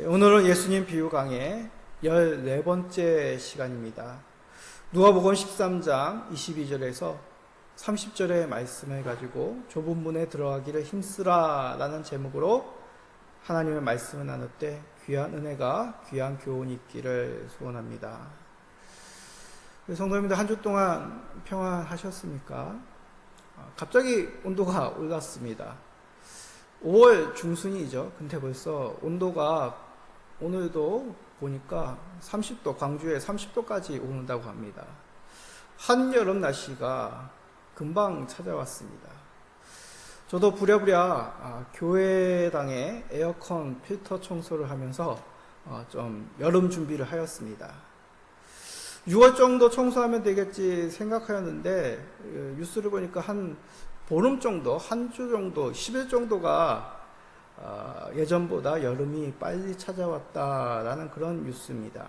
오늘은 예수님 비유 강의 14번째 시간입니다. 누가복음 13장 22절에서 30절의 말씀을 가지고 좁은 문에 들어가기를 힘쓰라 라는 제목으로 하나님의 말씀을 나눌 때 귀한 은혜가, 귀한 교훈이 있기를 소원합니다. 성도님들 한 주 동안 평안하셨습니까? 갑자기 온도가 올랐습니다. 5월 중순이죠. 근데 벌써 온도가 오늘도 보니까 30도, 광주에 30도까지 오른다고 합니다. 한여름 날씨가 금방 찾아왔습니다. 저도 부랴부랴 교회당에 에어컨 필터 청소를 하면서 좀 여름 준비를 하였습니다. 6월 정도 청소하면 되겠지 생각하였는데 뉴스를 보니까 한 보름 정도, 한 주 정도, 10일 정도가 예전보다 여름이 빨리 찾아왔다라는 그런 뉴스입니다.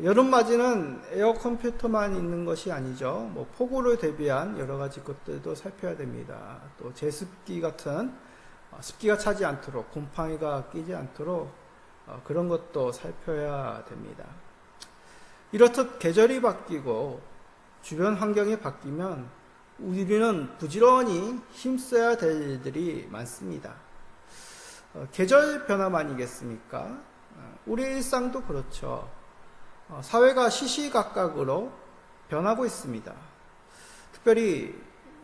여름맞이는 에어컨 필터만 있는 것이 아니죠. 폭우를 대비한 여러 가지 것들도 살펴야 됩니다. 또 제습기 같은 습기가 차지 않도록, 곰팡이가 끼지 않도록 그런 것도 살펴야 됩니다. 이렇듯 계절이 바뀌고 주변 환경이 바뀌면 우리는 부지런히 힘써야 될 일들이 많습니다. 계절 변화만이겠습니까? 우리 일상도 그렇죠. 사회가 시시각각으로 변하고 있습니다. 특별히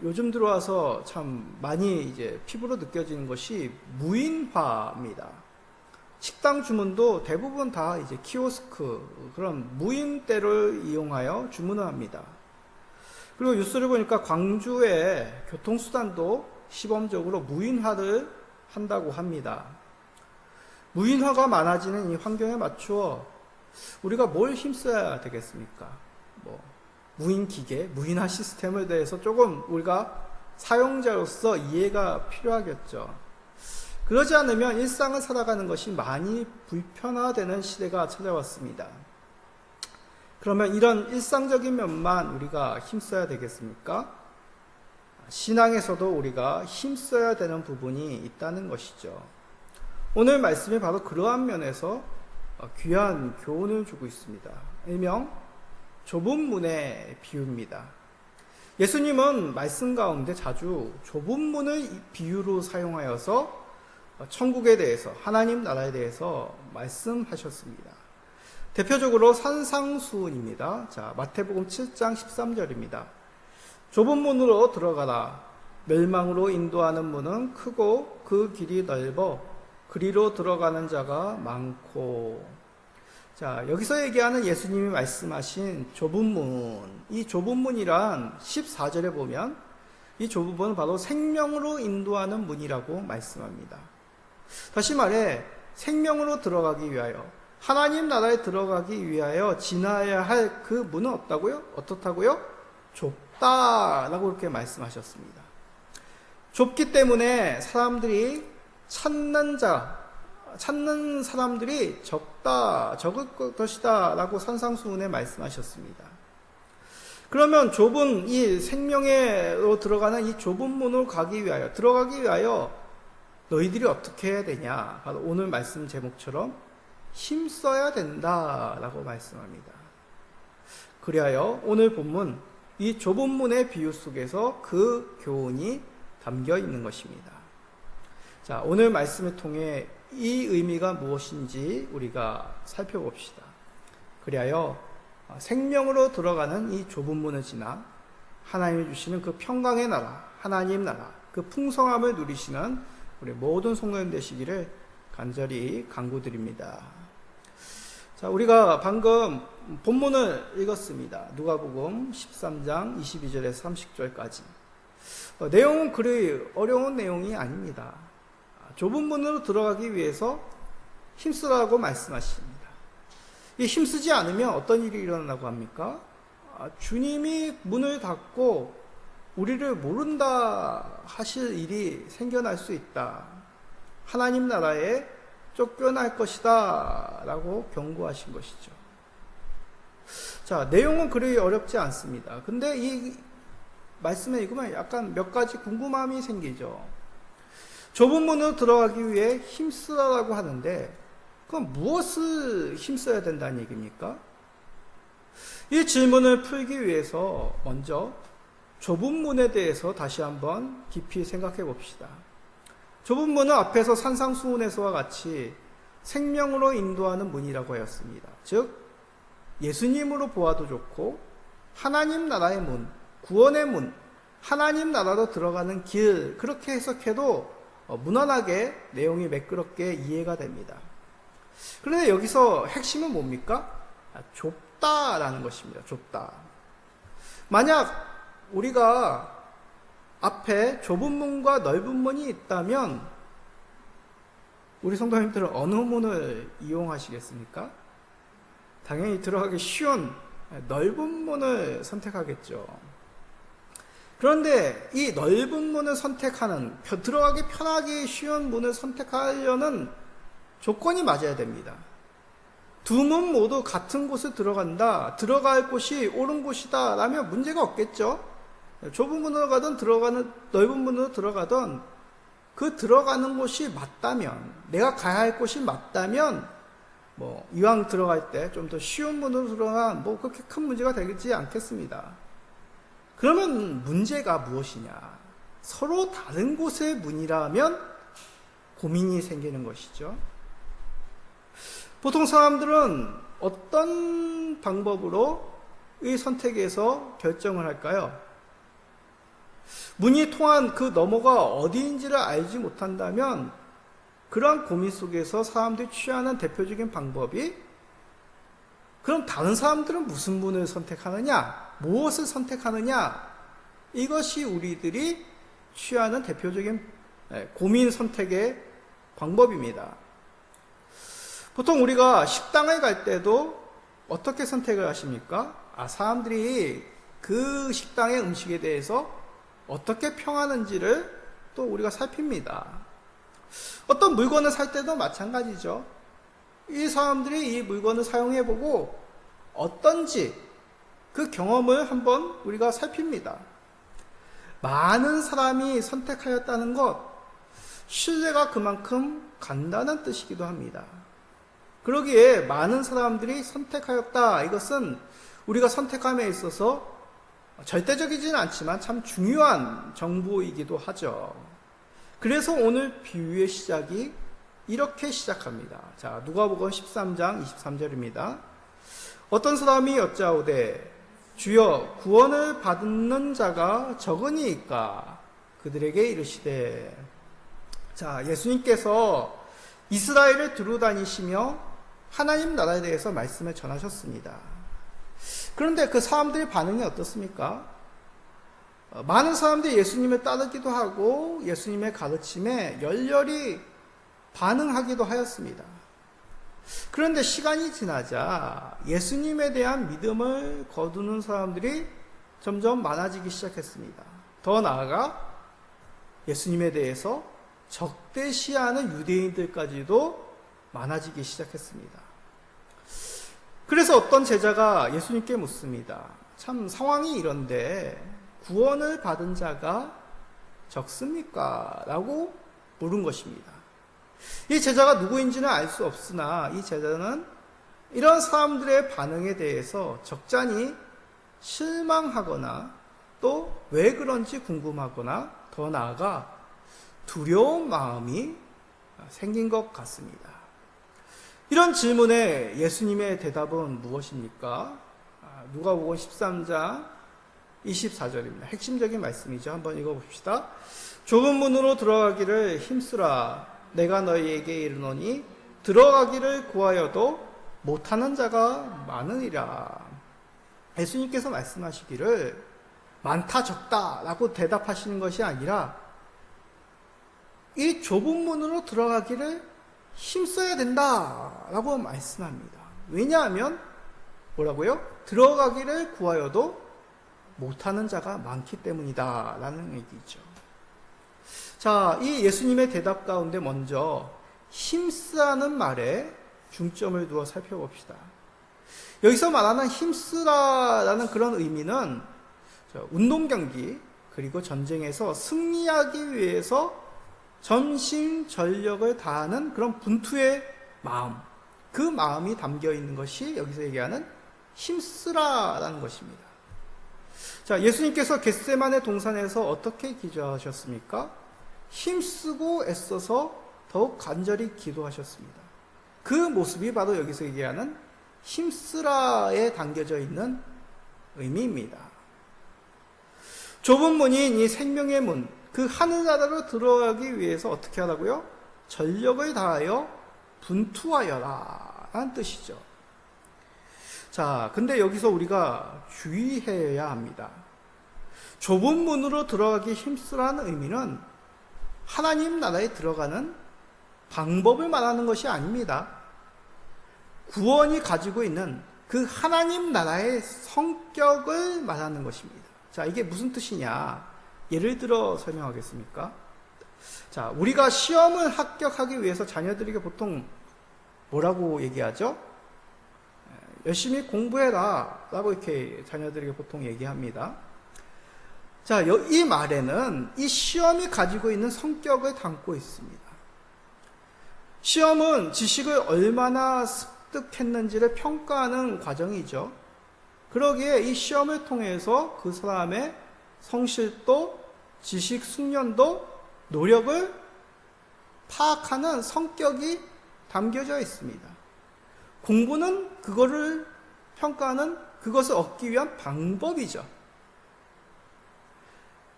요즘 들어와서 참 많이 이제 피부로 느껴지는 것이 무인화입니다. 식당 주문도 대부분 다 이제 키오스크, 그런 무인대를 이용하여 주문을 합니다. 그리고 뉴스를 보니까 광주의 교통수단도 시범적으로 무인화를 한다고 합니다. 무인화가 많아지는 이 환경에 맞추어 우리가 뭘 힘써야 되겠습니까? 무인기계, 무인화 시스템에 대해서 조금 우리가 사용자로서 이해가 필요하겠죠. 그러지 않으면 일상을 살아가는 것이 많이 불편화되는 시대가 찾아왔습니다. 그러면 이런 일상적인 면만 우리가 힘써야 되겠습니까? 신앙에서도 우리가 힘써야 되는 부분이 있다는 것이죠. 오늘 말씀이 바로 그러한 면에서 귀한 교훈을 주고 있습니다. 일명 좁은 문의 비유입니다. 예수님은 말씀 가운데 자주 좁은 문을 비유로 사용하여서 천국에 대해서, 하나님 나라에 대해서 말씀하셨습니다. 대표적으로 산상수훈입니다. 자, 마태복음 7장 13절입니다. 좁은 문으로 들어가라. 멸망으로 인도하는 문은 크고 그 길이 넓어 그리로 들어가는 자가 많고. 자, 여기서 얘기하는 예수님이 말씀하신 좁은 문, 이 좁은 문이란 14절에 보면 이 좁은 문은 바로 생명으로 인도하는 문이라고 말씀합니다. 다시 말해 생명으로 들어가기 위하여, 하나님 나라에 들어가기 위하여 지나야 할 그 문은 없다고요? 어떻다고요? 좁다라고 이렇게 말씀하셨습니다. 좁기 때문에 사람들이 찾는 사람들이 적을 것이다 라고 산상수훈에 말씀하셨습니다. 그러면 좁은 이 생명으로 들어가는 이 좁은 문으로 들어가기 위하여 너희들이 어떻게 해야 되냐? 바로 오늘 말씀 제목처럼 힘써야 된다라고 말씀합니다. 그리하여 오늘 본문 이 좁은 문의 비유 속에서 그 교훈이 담겨 있는 것입니다. 자, 오늘 말씀을 통해 이 의미가 무엇인지 우리가 살펴봅시다. 그리하여 생명으로 들어가는 이 좁은 문을 지나 하나님이 주시는 그 평강의 나라, 하나님 나라, 그 풍성함을 누리시는 우리 모든 성도님 되시기를 간절히 간구드립니다. 자, 우리가 방금 본문을 읽었습니다. 누가복음 13장 22절에서 30절까지. 내용은 그리 어려운 내용이 아닙니다. 좁은 문으로 들어가기 위해서 힘쓰라고 말씀하십니다. 이 힘쓰지 않으면 어떤 일이 일어나고 합니까? 주님이 문을 닫고 우리를 모른다 하실 일이 생겨날 수 있다. 하나님 나라에 쫓겨날 것이다 라고 경고하신 것이죠. 자, 내용은 그리 어렵지 않습니다. 근데 이 말씀을 읽으면 약간 몇 가지 궁금함이 생기죠. 좁은 문으로 들어가기 위해 힘쓰라고 하는데 그럼 무엇을 힘써야 된다는 얘기입니까? 이 질문을 풀기 위해서 먼저 좁은 문에 대해서 다시 한번 깊이 생각해 봅시다. 좁은 문은 앞에서 산상수훈에서와 같이 생명으로 인도하는 문이라고 하였습니다. 즉 예수님으로 보아도 좋고 하나님 나라의 문, 구원의 문, 하나님 나라로 들어가는 길, 그렇게 해석해도 무난하게 내용이 매끄럽게 이해가 됩니다. 그런데 여기서 핵심은 뭡니까? 좁다라는 것입니다. 좁다. 만약 우리가 앞에 좁은 문과 넓은 문이 있다면 우리 성도님들은 어느 문을 이용하시겠습니까? 당연히 들어가기 쉬운 넓은 문을 선택하겠죠. 그런데 이 넓은 문을 선택하는, 들어가기 편하기 쉬운 문을 선택하려는 조건이 맞아야 됩니다. 두 문 모두 같은 곳에 들어간다, 들어갈 곳이 옳은 곳이다 라면 문제가 없겠죠. 좁은 문으로 가든 넓은 문으로 들어가든 그 들어가는 곳이 맞다면, 내가 가야 할 곳이 맞다면 이왕 들어갈 때 좀 더 쉬운 문으로 들어가면 그렇게 큰 문제가 되지 않겠습니다. 그러면 문제가 무엇이냐? 서로 다른 곳의 문이라면 고민이 생기는 것이죠. 보통 사람들은 어떤 방법으로 이 선택에서 결정을 할까요? 문이 통한 그 너머가 어디인지를 알지 못한다면 그러한 고민 속에서 사람들이 취하는 대표적인 방법이, 그럼 다른 사람들은 무슨 문을 선택하느냐? 무엇을 선택하느냐? 이것이 우리들이 취하는 대표적인 고민 선택의 방법입니다. 보통 우리가 식당에 갈 때도 어떻게 선택을 하십니까? 사람들이 그 식당의 음식에 대해서 어떻게 평하는지를 또 우리가 살핍니다. 어떤 물건을 살 때도 마찬가지죠. 이 사람들이 이 물건을 사용해보고 어떤지 그 경험을 한번 우리가 살핍니다. 많은 사람이 선택하였다는 것, 신뢰가 그만큼 간다는 뜻이기도 합니다. 그러기에 많은 사람들이 선택하였다, 이것은 우리가 선택함에 있어서 절대적이지는 않지만 참 중요한 정보이기도 하죠. 그래서 오늘 비유의 시작이 이렇게 시작합니다. 자, 누가복음 13장 23절입니다. 어떤 사람이 여짜오되 주여 구원을 받는 자가 적으니이까? 그들에게 이르시되. 자, 예수님께서 이스라엘을 두루 다니시며 하나님 나라에 대해서 말씀을 전하셨습니다. 그런데 그 사람들의 반응이 어떻습니까? 많은 사람들이 예수님을 따르기도 하고 예수님의 가르침에 열렬히 반응하기도 하였습니다. 그런데 시간이 지나자 예수님에 대한 믿음을 거두는 사람들이 점점 많아지기 시작했습니다. 더 나아가 예수님에 대해서 적대시하는 유대인들까지도 많아지기 시작했습니다. 그래서 어떤 제자가 예수님께 묻습니다. 참 상황이 이런데 구원을 받은 자가 적습니까? 라고 물은 것입니다. 이 제자가 누구인지는 알 수 없으나 이 제자는 이런 사람들의 반응에 대해서 적잖이 실망하거나 또 왜 그런지 궁금하거나 더 나아가 두려운 마음이 생긴 것 같습니다. 이런 질문에 예수님의 대답은 무엇입니까? 누가복음 13장 24절입니다. 핵심적인 말씀이죠. 한번 읽어봅시다. 좁은 문으로 들어가기를 힘쓰라. 내가 너희에게 이르노니 들어가기를 구하여도 못하는 자가 많으리라. 예수님께서 말씀하시기를 많다 적다 라고 대답하시는 것이 아니라 이 좁은 문으로 들어가기를 힘써야 된다라고 말씀합니다. 왜냐하면 뭐라고요? 들어가기를 구하여도 못하는 자가 많기 때문이다 라는 얘기죠. 자, 이 예수님의 대답 가운데 먼저 힘쓰라는 말에 중점을 두어 살펴봅시다. 여기서 말하는 힘쓰라라는 그런 의미는 운동 경기 그리고 전쟁에서 승리하기 위해서 전심전력을 다하는 그런 분투의 마음, 그 마음이 담겨 있는 것이 여기서 얘기하는 힘쓰라라는 것입니다. 자, 예수님께서 겟세마네 동산에서 어떻게 기도하셨습니까? 힘쓰고 애써서 더욱 간절히 기도하셨습니다. 그 모습이 바로 여기서 얘기하는 힘쓰라에 담겨져 있는 의미입니다. 좁은 문인 이 생명의 문, 그 하늘나라로 들어가기 위해서 어떻게 하라고요? 전력을 다하여 분투하여라 라는 뜻이죠. 자, 근데 여기서 우리가 주의해야 합니다. 좁은 문으로 들어가기 힘쓰라는 의미는 하나님 나라에 들어가는 방법을 말하는 것이 아닙니다. 구원이 가지고 있는 그 하나님 나라의 성격을 말하는 것입니다. 자, 이게 무슨 뜻이냐? 예를 들어 설명하겠습니까? 자, 우리가 시험을 합격하기 위해서 자녀들에게 보통 뭐라고 얘기하죠? 열심히 공부해라 라고 이렇게 자녀들에게 보통 얘기합니다. 자, 이 말에는 이 시험이 가지고 있는 성격을 담고 있습니다. 시험은 지식을 얼마나 습득했는지를 평가하는 과정이죠. 그러기에 이 시험을 통해서 그 사람의 성실도, 지식 숙련도, 노력을 파악하는 성격이 담겨져 있습니다. 공부는 그거를 평가하는, 그것을 얻기 위한 방법이죠.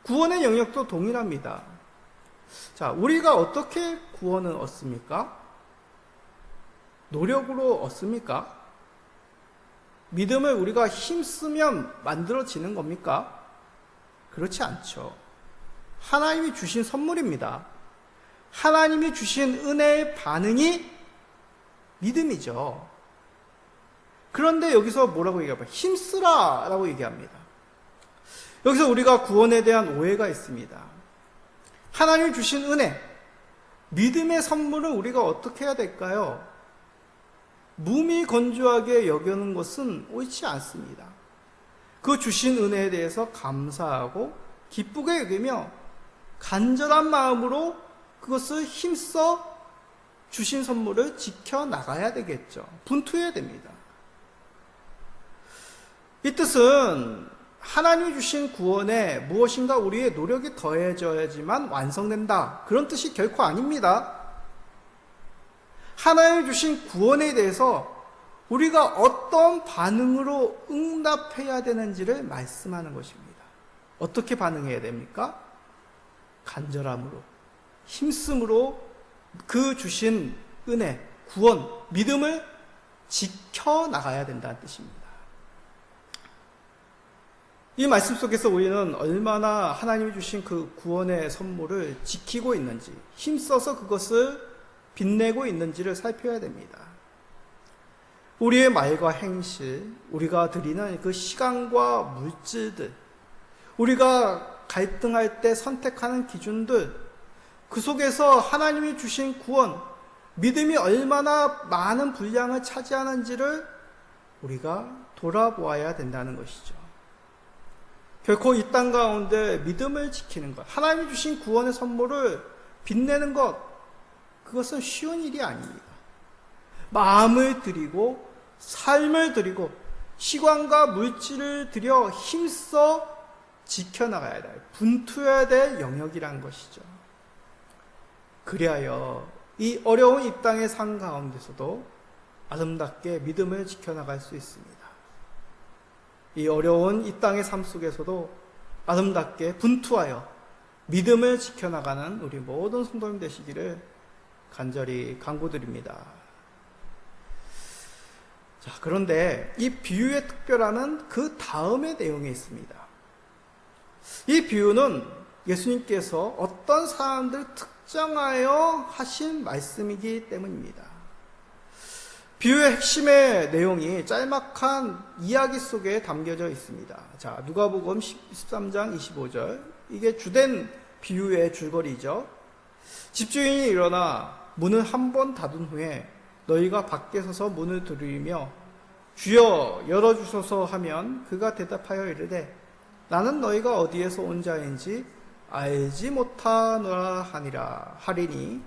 구원의 영역도 동일합니다. 자, 우리가 어떻게 구원을 얻습니까? 노력으로 얻습니까? 믿음을 우리가 힘쓰면 만들어지는 겁니까? 그렇지 않죠. 하나님이 주신 선물입니다. 하나님이 주신 은혜의 반응이 믿음이죠. 그런데 여기서 뭐라고 얘기합니까? 힘쓰라 라고 얘기합니다. 여기서 우리가 구원에 대한 오해가 있습니다. 하나님이 주신 은혜, 믿음의 선물을 우리가 어떻게 해야 될까요? 무미건조하게 여기는 것은 옳지 않습니다. 그 주신 은혜에 대해서 감사하고 기쁘게 여기며 간절한 마음으로 그것을 힘써 주신 선물을 지켜나가야 되겠죠. 분투해야 됩니다. 이 뜻은 하나님이 주신 구원에 무엇인가 우리의 노력이 더해져야지만 완성된다, 그런 뜻이 결코 아닙니다. 하나님이 주신 구원에 대해서 우리가 어떤 반응으로 응답해야 되는지를 말씀하는 것입니다. 어떻게 반응해야 됩니까? 간절함으로, 힘씀으로 그 주신 은혜, 구원, 믿음을 지켜나가야 된다는 뜻입니다. 이 말씀 속에서 우리는 얼마나 하나님이 주신 그 구원의 선물을 지키고 있는지, 힘써서 그것을 빛내고 있는지를 살펴야 됩니다. 우리의 말과 행실, 우리가 드리는 그 시간과 물질들, 우리가 갈등할 때 선택하는 기준들, 그 속에서 하나님이 주신 구원, 믿음이 얼마나 많은 분량을 차지하는지를 우리가 돌아보아야 된다는 것이죠. 결코 이 땅 가운데 믿음을 지키는 것, 하나님이 주신 구원의 선물을 빛내는 것, 그것은 쉬운 일이 아닙니다. 마음을 들이고 삶을 들이고 시간과 물질을 들여 힘써 지켜나가야 될, 분투해야 될 영역이란 것이죠. 그리하여 이 어려운 이 땅의 삶 가운데서도 아름답게 믿음을 지켜나갈 수 있습니다. 이 어려운 이 땅의 삶 속에서도 아름답게 분투하여 믿음을 지켜나가는 우리 모든 성도님 되시기를 간절히 간구드립니다. 자, 그런데 이 비유의 특별함은 그 다음의 내용에 있습니다. 이 비유는 예수님께서 어떤 사람들을 특정하여 하신 말씀이기 때문입니다. 비유의 핵심의 내용이 짤막한 이야기 속에 담겨져 있습니다. 자, 누가복음 13장 25절, 이게 주된 비유의 줄거리죠. 집주인이 일어나 문을 한 번 닫은 후에 너희가 밖에 서서 문을 두드리며 주여 열어주소서 하면 그가 대답하여 이르되 나는 너희가 어디에서 온 자인지 알지 못하노라 하리니.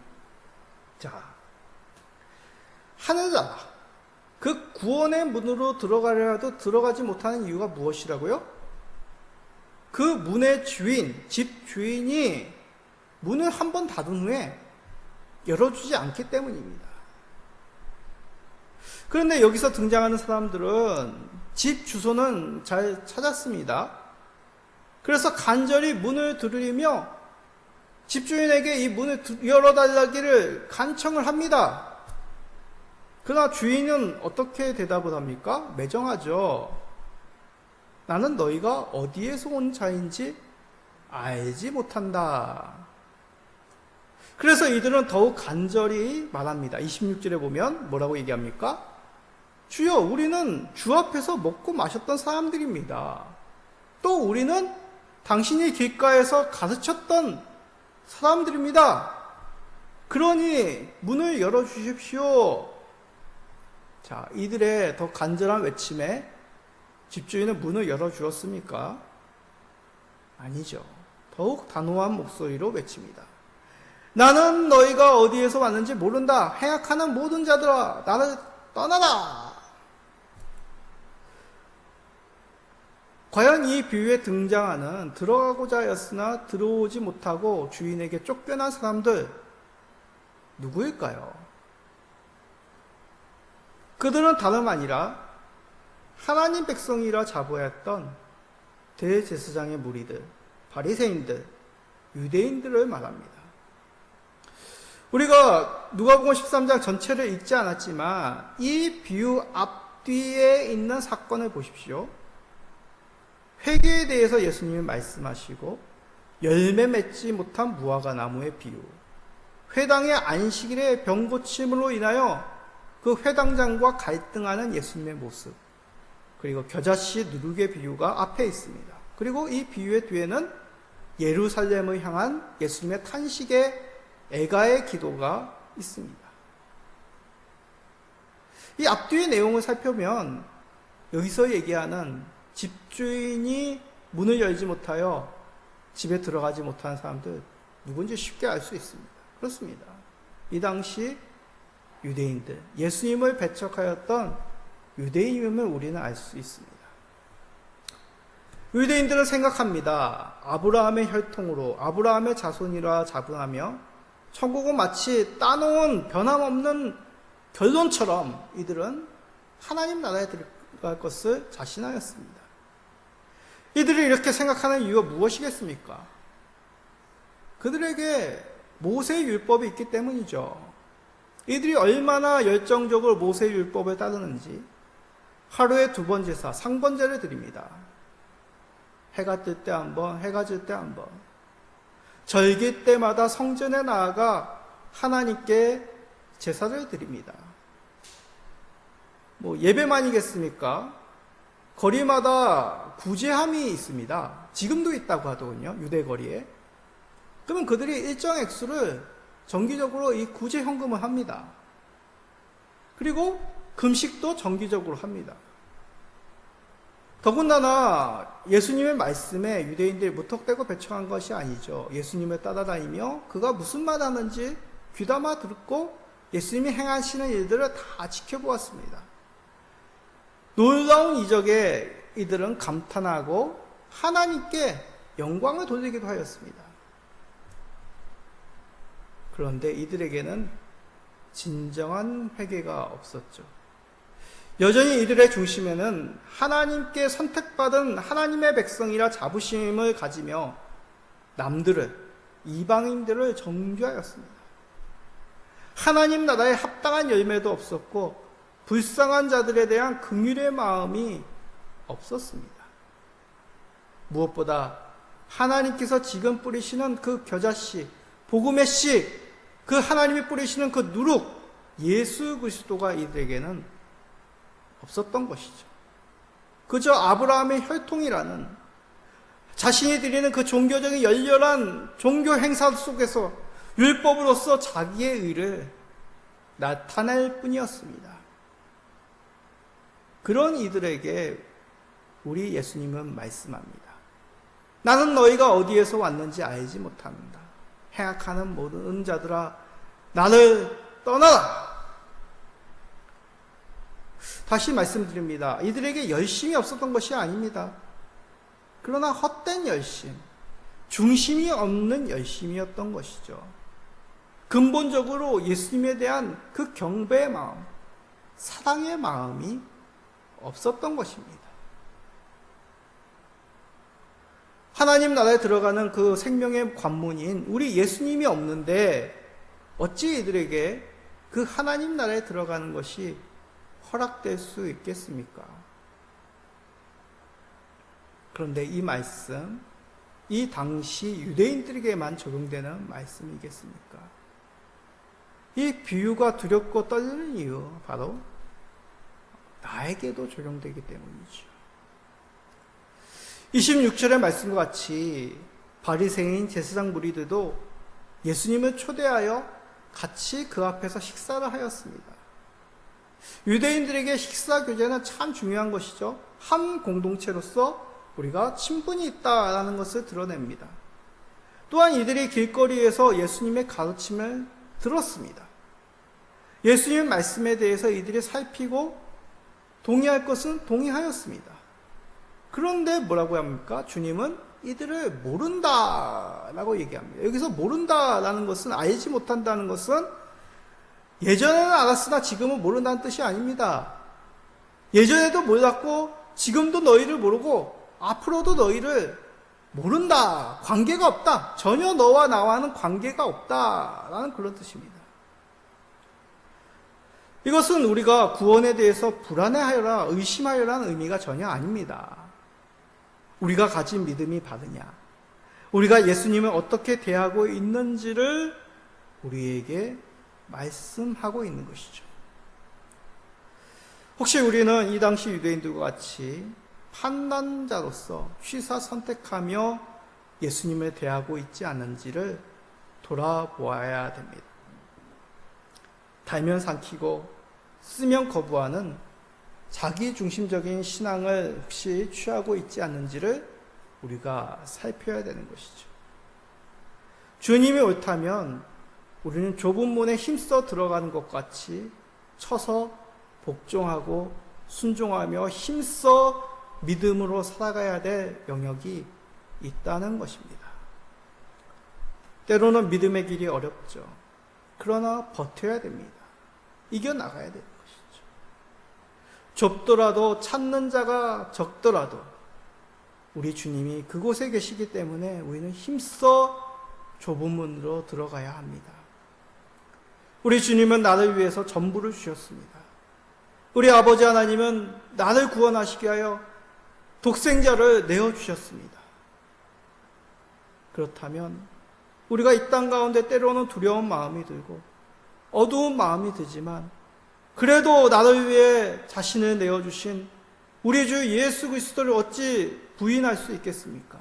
자, 하는 자, 그 구원의 문으로 들어가려 해도 들어가지 못하는 이유가 무엇이라고요? 그 문의 주인, 집 주인이 문을 한 번 닫은 후에 열어주지 않기 때문입니다. 그런데 여기서 등장하는 사람들은 집 주소는 잘 찾았습니다. 그래서 간절히 문을 두드리며 집주인에게 이 문을 열어달라기를 간청을 합니다. 그러나 주인은 어떻게 대답을 합니까? 매정하죠. 나는 너희가 어디에서 온 자인지 알지 못한다. 그래서 이들은 더욱 간절히 말합니다. 26절에 보면 뭐라고 얘기합니까? 주여, 우리는 주 앞에서 먹고 마셨던 사람들입니다. 또 우리는 당신이 길가에서 가르쳤던 사람들입니다. 그러니 문을 열어주십시오. 자, 이들의 더 간절한 외침에 집주인은 문을 열어주었습니까? 아니죠. 더욱 단호한 목소리로 외칩니다. 나는 너희가 어디에서 왔는지 모른다. 행악하는 모든 자들아, 나를 떠나라. 과연 이 비유에 등장하는 들어가고자 하였으나 들어오지 못하고 주인에게 쫓겨난 사람들 누구일까요? 그들은 다름 아니라 하나님 백성이라 자부했던 대제사장의 무리들, 바리새인들, 유대인들을 말합니다. 우리가 누가복음 13장 전체를 읽지 않았지만 이 비유 앞뒤에 있는 사건을 보십시오. 회개에 대해서 예수님이 말씀하시고 열매 맺지 못한 무화과 나무의 비유, 회당의 안식일의 병고침으로 인하여 그 회당장과 갈등하는 예수님의 모습, 그리고 겨자씨 누룩의 비유가 앞에 있습니다. 그리고 이 비유의 뒤에는 예루살렘을 향한 예수님의 탄식의 애가의 기도가 있습니다. 이 앞뒤의 내용을 살펴보면 여기서 얘기하는 집주인이 문을 열지 못하여 집에 들어가지 못하는 사람들 누군지 쉽게 알 수 있습니다. 그렇습니다. 이 당시 유대인들, 예수님을 배척하였던 유대인임을 우리는 알 수 있습니다. 유대인들은 생각합니다. 아브라함의 혈통으로 아브라함의 자손이라 자부하며 천국은 마치 따놓은 변함없는 결론처럼 이들은 하나님 나라에 들어갈 것을 자신하였습니다. 이들이 이렇게 생각하는 이유가 무엇이겠습니까? 그들에게 모세의 율법이 있기 때문이죠. 이들이 얼마나 열정적으로 모세의 율법을 따르는지 하루에 2번 제사, 상번제를 드립니다. 해가 뜰 때 한 번, 해가 질 때 한 번. 절기 때마다 성전에 나아가 하나님께 제사를 드립니다. 뭐 예배만이겠습니까? 거리마다 구제함이 있습니다. 지금도 있다고 하더군요. 유대 거리에. 그러면 그들이 일정 액수를 정기적으로 이 구제 현금을 합니다. 그리고 금식도 정기적으로 합니다. 더군다나 예수님의 말씀에 유대인들이 무턱대고 배척한 것이 아니죠. 예수님을 따라다니며 그가 무슨 말 하는지 귀담아 듣고 예수님이 행하시는 일들을 다 지켜보았습니다. 놀라운 이적에 이들은 감탄하고 하나님께 영광을 돌리기도 하였습니다. 그런데 이들에게는 진정한 회개가 없었죠. 여전히 이들의 중심에는 하나님께 선택받은 하나님의 백성이라 자부심을 가지며 남들을, 이방인들을 정죄하였습니다. 하나님 나라에 합당한 열매도 없었고 불쌍한 자들에 대한 긍휼의 마음이 없었습니다. 무엇보다 하나님께서 지금 뿌리시는 그 겨자씨, 복음의 씨, 그 하나님이 뿌리시는 그 누룩, 예수 그리스도가 이들에게는 없었던 것이죠. 그저 아브라함의 혈통이라는 자신이 드리는 그 종교적인 열렬한 종교 행사 속에서 율법으로서 자기의 의를 나타낼 뿐이었습니다. 그런 이들에게 우리 예수님은 말씀합니다. 나는 너희가 어디에서 왔는지 알지 못한다. 행악하는 모든 자들아 나를 떠나라. 다시 말씀드립니다. 이들에게 열심이 없었던 것이 아닙니다. 그러나 헛된 열심, 중심이 없는 열심이었던 것이죠. 근본적으로 예수님에 대한 그 경배의 마음, 사랑의 마음이 없었던 것입니다. 하나님 나라에 들어가는 그 생명의 관문인 우리 예수님이 없는데 어찌 이들에게 그 하나님 나라에 들어가는 것이 허락될 수 있겠습니까? 그런데 이 말씀, 이 당시 유대인들에게만 적용되는 말씀이겠습니까? 이 비유가 두렵고 떨리는 이유, 바로 나에게도 적용되기 때문이죠. 26절의 말씀과 같이 바리새인 제사장 무리들도 예수님을 초대하여 같이 그 앞에서 식사를 하였습니다. 유대인들에게 식사 교제는 참 중요한 것이죠. 한 공동체로서 우리가 친분이 있다라는 것을 드러냅니다. 또한 이들이 길거리에서 예수님의 가르침을 들었습니다. 예수님의 말씀에 대해서 이들이 살피고 동의할 것은 동의하였습니다. 그런데 뭐라고 합니까? 주님은 이들을 모른다라고 얘기합니다. 여기서 모른다라는 것은, 알지 못한다는 것은 예전에는 알았으나 지금은 모른다는 뜻이 아닙니다. 예전에도 몰랐고 지금도 너희를 모르고 앞으로도 너희를 모른다. 관계가 없다. 전혀 너와 나와는 관계가 없다라는 그런 뜻입니다. 이것은 우리가 구원에 대해서 불안해하여라, 의심하여라는 의미가 전혀 아닙니다. 우리가 가진 믿음이 바르냐, 우리가 예수님을 어떻게 대하고 있는지를 우리에게 말씀하고 있는 것이죠. 혹시 우리는 이 당시 유대인들과 같이 판단자로서 취사 선택하며 예수님을 대하고 있지 않은지를 돌아보아야 됩니다. 달면 삼키고 쓰면 거부하는 자기중심적인 신앙을 혹시 취하고 있지 않는지를 우리가 살펴야 되는 것이죠. 주님이 옳다면 우리는 좁은 문에 힘써 들어가는 것 같이 쳐서 복종하고 순종하며 힘써 믿음으로 살아가야 될 영역이 있다는 것입니다. 때로는 믿음의 길이 어렵죠. 그러나 버텨야 됩니다. 이겨나가야 되는 것이죠. 좁더라도 찾는 자가 적더라도 우리 주님이 그곳에 계시기 때문에 우리는 힘써 좁은 문으로 들어가야 합니다. 우리 주님은 나를 위해서 전부를 주셨습니다. 우리 아버지 하나님은 나를 구원하시게 하여 독생자를 내어주셨습니다. 그렇다면 우리가 이 땅 가운데 때로는 두려운 마음이 들고 어두운 마음이 들지만 그래도 나를 위해 자신을 내어주신 우리 주 예수 그리스도를 어찌 부인할 수 있겠습니까?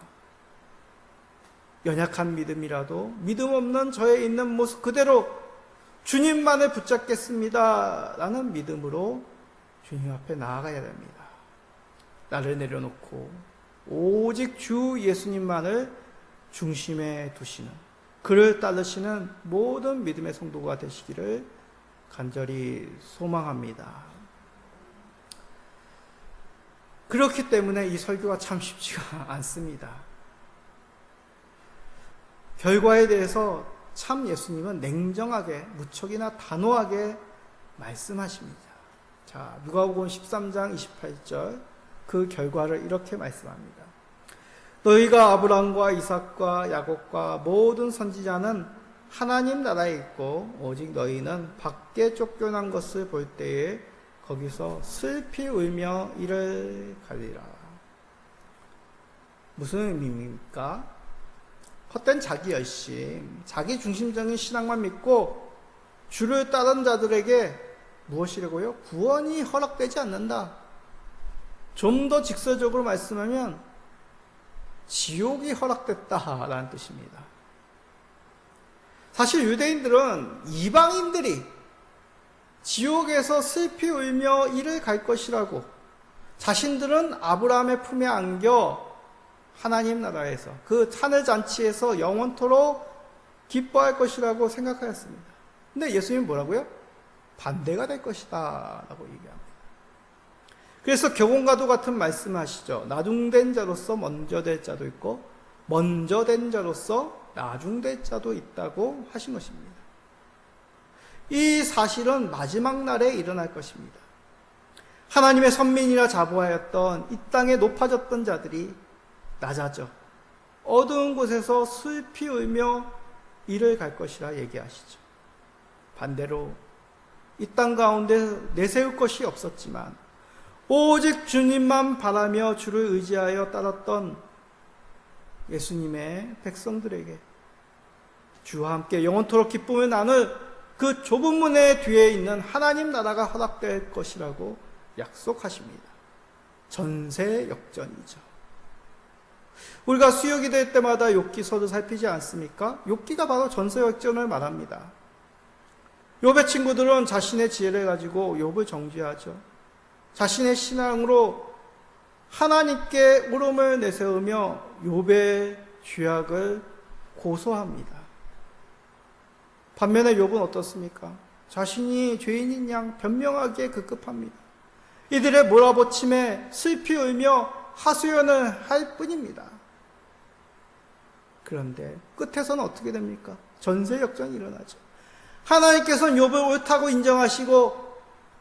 연약한 믿음이라도 믿음 없는 저의 있는 모습 그대로 주님만을 붙잡겠습니다 라는 믿음으로 주님 앞에 나아가야 됩니다. 나를 내려놓고 오직 주 예수님만을 중심에 두시는, 그를 따르시는 모든 믿음의 성도가 되시기를 간절히 소망합니다. 그렇기 때문에 이 설교가 참 쉽지가 않습니다. 결과에 대해서 참 예수님은 냉정하게, 무척이나 단호하게 말씀하십니다. 자, 누가복음 13장 28절 그 결과를 이렇게 말씀합니다. 너희가 아브라함과 이삭과 야곱과 모든 선지자는 하나님 나라에 있고 오직 너희는 밖에 쫓겨난 것을 볼 때에 거기서 슬피 울며 이를 가리라. 무슨 의미입니까? 헛된 자기 열심, 자기 중심적인 신앙만 믿고 주를 따른 자들에게 무엇이라고요? 구원이 허락되지 않는다. 좀 더 직설적으로 말씀하면 지옥이 허락됐다라는 뜻입니다. 사실 유대인들은 이방인들이 지옥에서 슬피 울며 이를 갈 것이라고, 자신들은 아브라함의 품에 안겨 하나님 나라에서 그 하늘잔치에서 영원토록 기뻐할 것이라고 생각하였습니다. 근데 예수님은 뭐라고요? 반대가 될 것이다 라고 얘기합니다. 그래서 교훈과도 같은 말씀하시죠. 나중된 자로서 먼저 될 자도 있고 먼저 된 자로서 나중될 자도 있다고 하신 것입니다. 이 사실은 마지막 날에 일어날 것입니다. 하나님의 선민이라 자부하였던 이 땅에 높아졌던 자들이 낮아져 어두운 곳에서 슬피 울며 이를 갈 것이라 얘기하시죠. 반대로 이 땅 가운데 내세울 것이 없었지만 오직 주님만 바라며 주를 의지하여 따랐던 예수님의 백성들에게 주와 함께 영원토록 기쁨을 나눌 그 좁은 문의 뒤에 있는 하나님 나라가 허락될 것이라고 약속하십니다. 전세 역전이죠. 우리가 수요기 될 때마다 욥기서를 살피지 않습니까? 욥기가 바로 전세 역전을 말합니다. 욥의 친구들은 자신의 지혜를 가지고 욥을 정죄하죠. 자신의 신앙으로 하나님께 울음을 내세우며 욥의 죄악을 고소합니다. 반면에 욥은 어떻습니까? 자신이 죄인인 양 변명하기에 급급합니다. 이들의 몰아붙임에 슬피 울며 하소연을 할 뿐입니다. 그런데 끝에서는 어떻게 됩니까? 전세 역전이 일어나죠. 하나님께서는 욥을 옳다고 인정하시고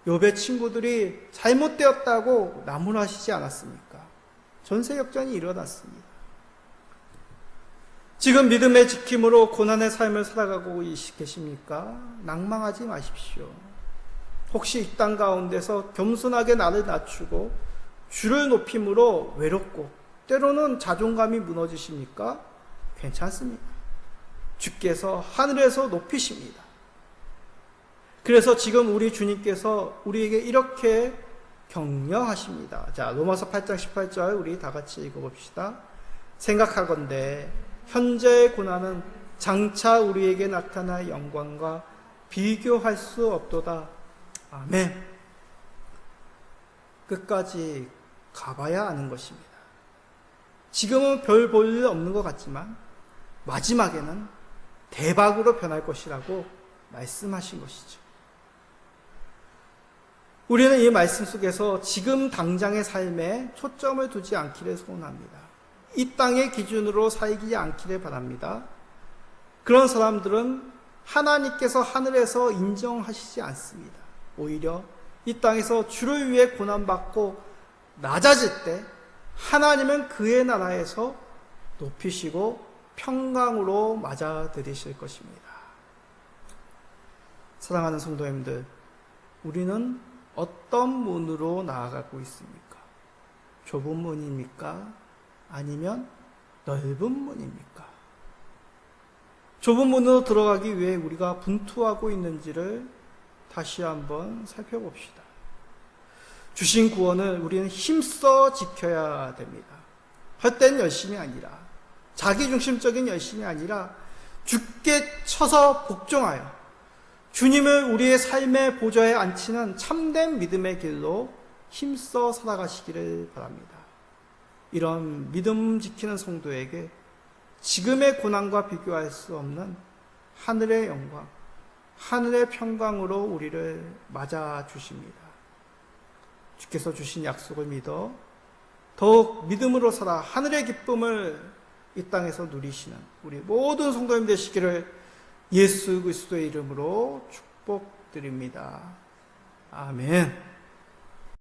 욥의 친구들이 잘못되었다고 나무라시지 않았습니까? 전세 역전이 일어났습니다. 지금 믿음의 지킴으로 고난의 삶을 살아가고 계십니까? 낭망하지 마십시오. 혹시 이 땅 가운데서 겸손하게 나를 낮추고 주를 높임으로 외롭고 때로는 자존감이 무너지십니까? 괜찮습니다. 주께서 하늘에서 높이십니다. 그래서 지금 우리 주님께서 우리에게 이렇게 격려하십니다. 자, 로마서 8장 18절 우리 다 같이 읽어봅시다. 생각하건대 현재의 고난은 장차 우리에게 나타날 영광과 비교할 수 없도다. 아멘. 끝까지 가봐야 아는 것입니다. 지금은 별 볼 일 없는 것 같지만 마지막에는 대박으로 변할 것이라고 말씀하신 것이죠. 우리는 이 말씀 속에서 지금 당장의 삶에 초점을 두지 않기를 소원합니다. 이 땅의 기준으로 살기 않기를 바랍니다. 그런 사람들은 하나님께서 하늘에서 인정하시지 않습니다. 오히려 이 땅에서 주를 위해 고난받고 낮아질 때 하나님은 그의 나라에서 높이시고 평강으로 맞아들이실 것입니다. 사랑하는 성도님들, 우리는 어떤 문으로 나아가고 있습니까? 좁은 문입니까? 아니면 넓은 문입니까? 좁은 문으로 들어가기 위해 우리가 분투하고 있는지를 다시 한번 살펴봅시다. 주신 구원을 우리는 힘써 지켜야 됩니다. 헛된 열심이 아니라, 자기중심적인 열심이 아니라 주께 쳐서 복종하여 주님을 우리의 삶의 보좌에 앉히는 참된 믿음의 길로 힘써 살아가시기를 바랍니다. 이런 믿음 지키는 성도에게 지금의 고난과 비교할 수 없는 하늘의 영광, 하늘의 평강으로 우리를 맞아 주십니다. 주께서 주신 약속을 믿어 더욱 믿음으로 살아 하늘의 기쁨을 이 땅에서 누리시는 우리 모든 성도님 되시기를 예수 그리스도의 이름으로 축복드립니다. 아멘.